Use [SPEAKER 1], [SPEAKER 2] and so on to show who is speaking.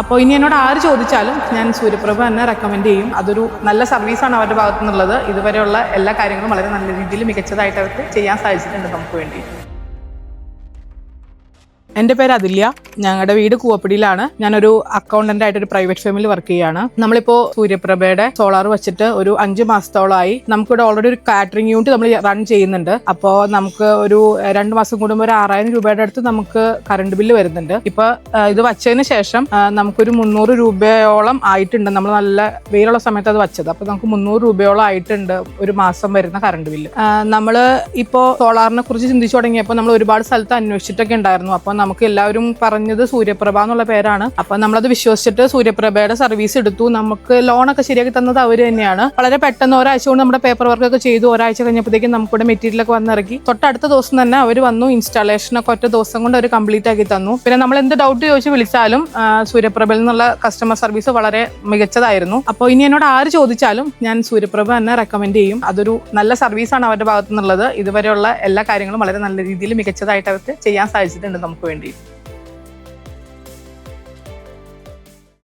[SPEAKER 1] അപ്പോൾ ഇനി എന്നോട് ആര് ചോദിച്ചാലും ഞാൻ സൂര്യപ്രഭ തന്നെ റെക്കമെൻഡ് ചെയ്യും. അതൊരു നല്ല സർവീസാണ് അവരുടെ ഭാഗത്തു നിന്നുള്ളത്. ഇതുവരെയുള്ള എല്ലാ കാര്യങ്ങളും വളരെ നല്ല രീതിയിൽ മികച്ചതായിട്ട് അവർക്ക് ചെയ്യാൻ സാധിച്ചിട്ടുണ്ട് നമുക്ക് വേണ്ടി. എൻ്റെ പേര് അതുല്യ. ഞങ്ങളുടെ വീട് കൂവപ്പടിയിലാണ്. ഞാനൊരു അക്കൗണ്ടന്റ് ആയിട്ട് ഒരു പ്രൈവറ്റ് ഫേമിൽ വർക്ക് ചെയ്യുകയാണ്. നമ്മളിപ്പോൾ സൂര്യപ്രഭയുടെ സോളാർ വെച്ചിട്ട് ഒരു 5 മാസത്തോളമായി. നമുക്കിവിടെ ഓൾറെഡി ഒരു കാറ്ററിംഗ് യൂണിറ്റ് നമ്മൾ റൺ ചെയ്യുന്നുണ്ട്. അപ്പോൾ നമുക്ക് ഒരു 2 മാസം കൂടുമ്പോൾ ഒരു 6000 രൂപയുടെ അടുത്ത് നമുക്ക് കറണ്ട് ബില്ല് വരുന്നുണ്ട്. ഇപ്പോൾ ഇത് വച്ചതിന് ശേഷം നമുക്കൊരു 300 രൂപയോളം ആയിട്ടുണ്ട്. നമ്മൾ നല്ല വെയിലുള്ള സമയത്ത് അത് വച്ചത്. അപ്പോൾ നമുക്ക് 300 രൂപയോളം ആയിട്ടുണ്ട് ഒരു മാസം വരുന്ന കറണ്ട് ബില്ല്. നമ്മൾ ഇപ്പോൾ സോളാറിനെ കുറിച്ച് ചിന്തിച്ചു തുടങ്ങിയപ്പോൾ നമ്മൾ ഒരുപാട് സ്ഥലത്ത് അന്വേഷിച്ചിട്ടൊക്കെ ഉണ്ടായിരുന്നു. അപ്പോൾ നമുക്ക് എല്ലാവരും പറഞ്ഞത് സൂര്യപ്രഭ എന്നുള്ള പേരാണ്. അപ്പൊ നമ്മളത് വിശ്വസിച്ചിട്ട് സൂര്യപ്രഭയുടെ സർവീസ് എടുത്തു. നമുക്ക് ലോണൊക്കെ ശരിയാക്കി തന്നത് അവർ തന്നെയാണ്. വളരെ പെട്ടെന്ന് ഒരാഴ്ച കൊണ്ട് നമ്മുടെ പേപ്പർ വർക്ക് ഒക്കെ ചെയ്തു. ഒരാഴ്ച കഴിഞ്ഞപ്പോഴത്തേക്കും നമുക്കിവിടെ മെറ്റീരിയൽ ഒക്കെ വന്നിറക്കി. തൊട്ടടുത്ത ദിവസം തന്നെ അവർ വന്നു. ഇൻസ്റ്റാളേഷനൊക്കെ ഒറ്റ ദിവസം കൊണ്ട് അവർ കംപ്ലീറ്റ് ആക്കി തന്നു. പിന്നെ നമ്മൾ എന്ത് ഡൗട്ട് ചോദിച്ച് വിളിച്ചാലും സൂര്യപ്രഭയിൽ നിന്നുള്ള കസ്റ്റമർ സർവീസ് വളരെ മികച്ചതായിരുന്നു. അപ്പോൾ ഇനി എന്നോട് ആര് ചോദിച്ചാലും ഞാൻ സൂര്യപ്രഭ തന്നെ റെക്കമെൻഡ് ചെയ്യും. അതൊരു നല്ല സർവീസാണ് അവരുടെ ഭാഗത്തു നിന്നുള്ളത്. ഇതുവരെയുള്ള എല്ലാ കാര്യങ്ങളും വളരെ നല്ല രീതിയിൽ മികച്ചതായിട്ട് അവർക്ക് ചെയ്യാൻ സാധിച്ചിട്ടുണ്ട് നമുക്ക് വേണ്ടി.